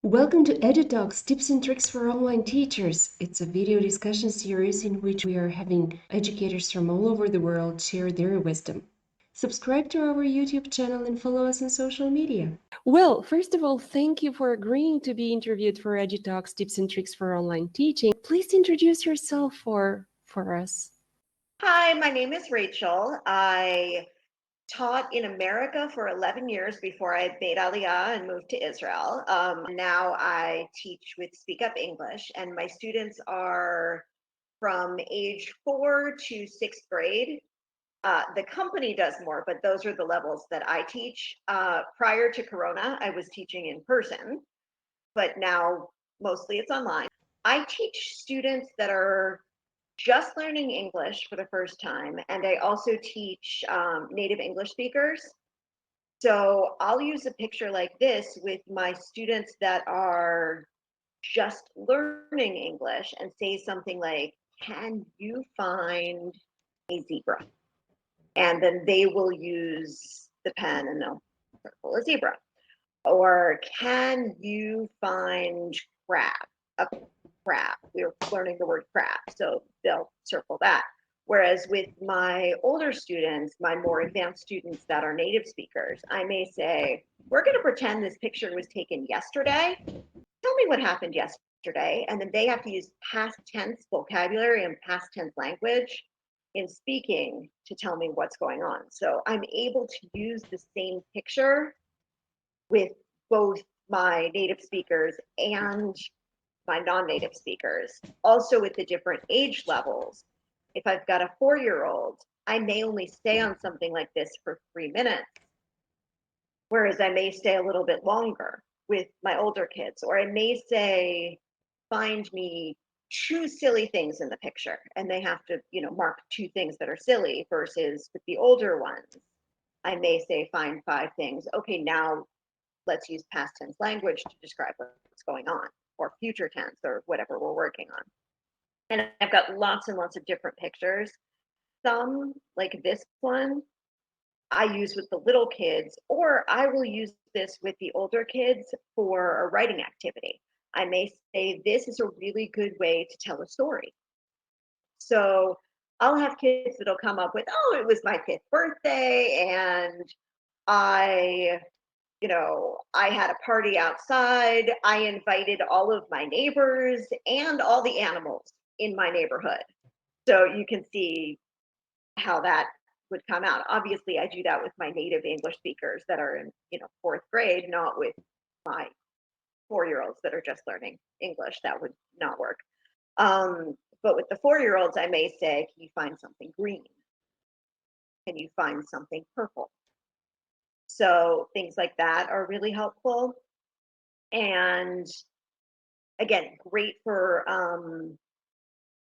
Welcome to Edu Talks, tips and tricks for online teachers. It's a video discussion series in which we are having educators from all over the world share their wisdom. Subscribe to our YouTube channel and follow us on social media. Well, first of all, thank you for agreeing to be interviewed for Edu Talks, tips and tricks for online teaching. Please introduce yourself for us. Hi, my name is Rachel. I taught in America for 11 years before I made Aliyah and moved to Israel. Now I teach with Speak Up English, and my students are from age 4 to 6th grade. The company does more, but those are the levels that I teach. Prior to Corona, I was teaching in person, but now mostly it's online. I teach students that are just learning English for the first time, and I also teach native English speakers. So I'll use a picture like this with my students that are just learning English and say something like, "Can you find a zebra?" And then they will use the pen and they'll circle a zebra. Or, "Can you find crab?" A crab. We're learning the word crab, so they'll circle that. Whereas with my older students, my more advanced students that are native speakers, I may say, "We're going to pretend this picture was taken yesterday. Tell me what happened yesterday." And then they have to use past tense vocabulary and past tense language in speaking to tell me what's going on. So I'm able to use the same picture with both my native speakers and my non-native speakers. Also with the different age levels. If I've got a 4-year-old, I may only stay on something like this for 3 minutes, whereas I may stay a little bit longer with my older kids. Or I may say, "Find me 2 silly things in the picture," and they have to, mark 2 things that are silly. Versus with the older ones, I may say, "Find 5 things." Okay, now let's use past tense language to describe what's going on, or future tense, or whatever we're working on. And I've got lots and lots of different pictures. Some, like this one, I use with the little kids, or I will use this with the older kids for a writing activity. I may say, "This is a really good way to tell a story." So I'll have kids that'll come up with, "Oh, it was my 5th birthday, and I I had a party outside. I invited all of my neighbors and all the animals in my neighborhood." So you can see how that would come out. Obviously, I do that with my native English speakers that are in, 4th grade, not with my 4-year-olds that are just learning English. That would not work. But with the 4-year-olds, I may say, "Can you find something green? Can you find something purple?" So things like that are really helpful. And again, great for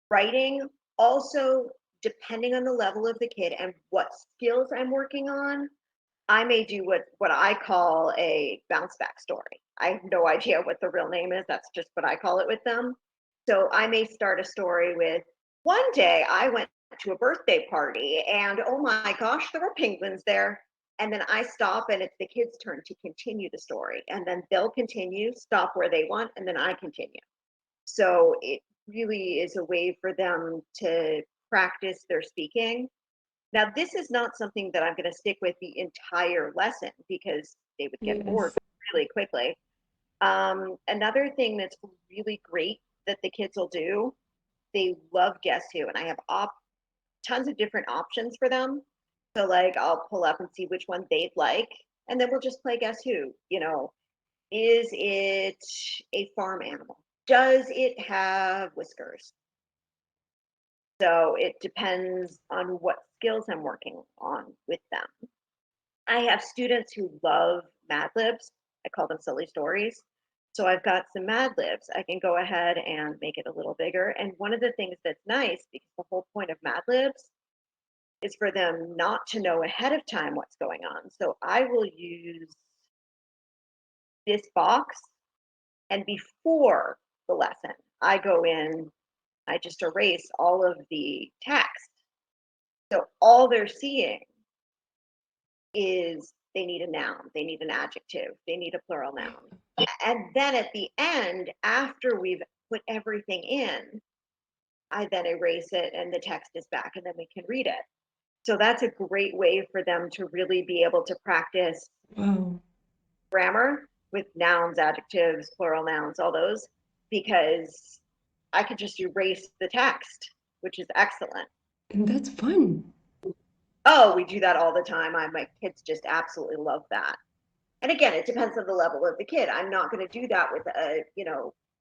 writing. Also, depending on the level of the kid and what skills I'm working on, I may do what I call a bounce back story. I have no idea what the real name is. That's just what I call it with them. So I may start a story with, "One day I went to a birthday party and oh my gosh, there were penguins there." And then I stop and it's the kids' turn to continue the story. And then they'll continue, stop where they want, and then I continue. So it really is a way for them to practice their speaking. Now, this is not something that I'm going to stick with the entire lesson because they would get bored really quickly. Another thing that's really great that the kids will do, they love Guess Who, and I have tons of different options for them. So, like, I'll pull up and see which one they'd like, and then we'll just play Guess Who. Is it a farm animal? Does it have whiskers? So it depends on what skills I'm working on with them. I have students who love Mad Libs. I call them silly stories. So I've got some Mad Libs. I can go ahead and make it a little bigger. And one of the things that's nice, because the whole point of Mad Libs is for them not to know ahead of time what's going on. So I will use this box, and before the lesson, I go in, I just erase all of the text. So all they're seeing is they need a noun, they need an adjective, they need a plural noun. And then at the end, after we've put everything in, I then erase it and the text is back and then we can read it. So that's a great way for them to really be able to practice Wow. grammar with nouns, adjectives, plural nouns, all those, because I could just erase the text, which is excellent. And that's fun. Oh, we do that all the time. My kids just absolutely love that. And again, it depends on the level of the kid. I'm not going to do that with a,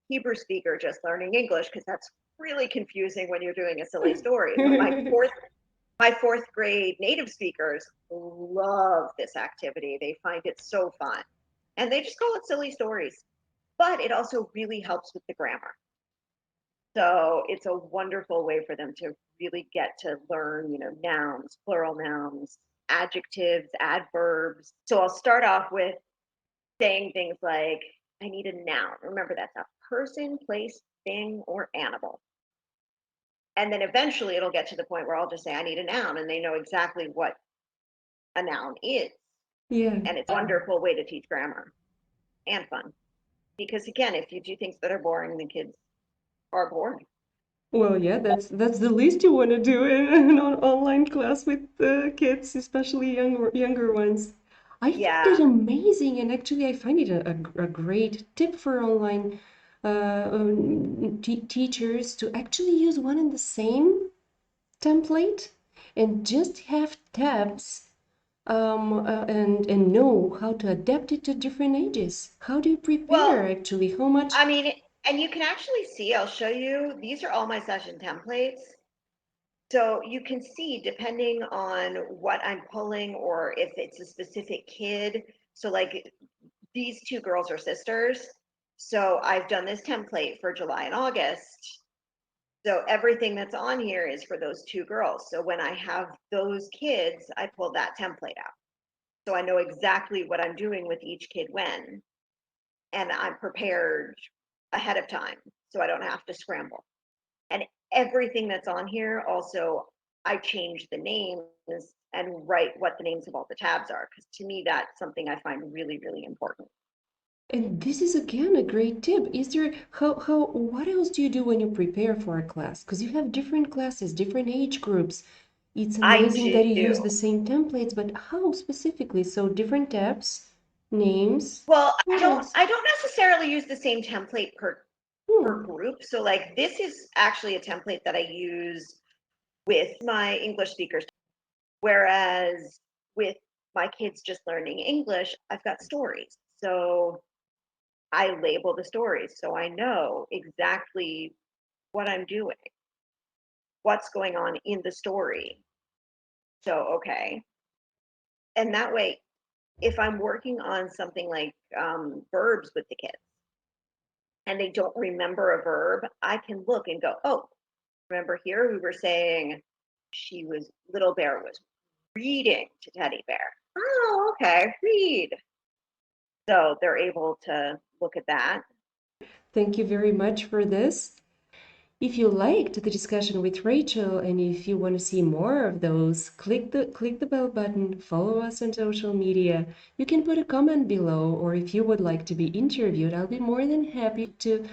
Hebrew speaker just learning English because that's really confusing when you're doing a silly story. But my fourth grade native speakers love this activity. They find it so fun. And they just call it silly stories. But it also really helps with the grammar. So it's a wonderful way for them to really get to learn, nouns, plural nouns, adjectives, adverbs. So I'll start off with saying things like, I need a noun. Remember, that's a person, place, thing, or animal. And then eventually it'll get to the point where I'll just say, I need a noun. And they know exactly what a noun is. Yeah. And it's a wonderful way to teach grammar and fun. Because again, if you do things that are boring, the kids are bored. Well, yeah, that's the least you want to do in an online class with kids, especially younger ones. I find it Yeah. amazing, and actually, I find it a great tip for online teachers to actually use one and the same template and just have tabs and know how to adapt it to different ages. How do you prepare Well, actually? How much? I mean, and you can actually see, I'll show you, these are all my session templates. So you can see, depending on what I'm pulling or if it's a specific kid. So like these two girls are sisters. So I've done this template for July and August. So everything that's on here is for those two girls. So when I have those kids, I pull that template out. So I know exactly what I'm doing with each kid when, and I'm prepared ahead of time so I don't have to scramble. And everything that's on here also, I change the names and write what the names of all the tabs are, because to me that's something I find really, really important. And this is again a great tip. Is there what else do you do when you prepare for a class? Because you have different classes, different age groups. It's I amazing that you use do. the same templates, but how specifically? So different tabs, names. Well, I What don't else? I don't necessarily use the same template per Hmm. group. So like this is actually a template that I use with my English speakers, whereas with my kids just learning English, I've got stories. So I label the stories so I know exactly what I'm doing, what's going on in the story. So, okay. And that way, if I'm working on something like verbs with the kids and they don't remember a verb, I can look and go, oh, remember here we were saying little bear was reading to teddy bear. Oh, okay, read. So they're able to look at that. Thank you very much for this. If you liked the discussion with Rachel and if you want to see more of those, click the bell button, follow us on social media. You can put a comment below, or if you would like to be interviewed, I'll be more than happy to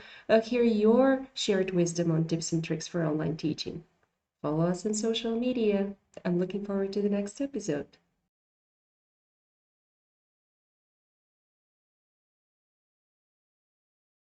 hear your shared wisdom on tips and tricks for online teaching. Follow us on social media. I'm looking forward to the next episode.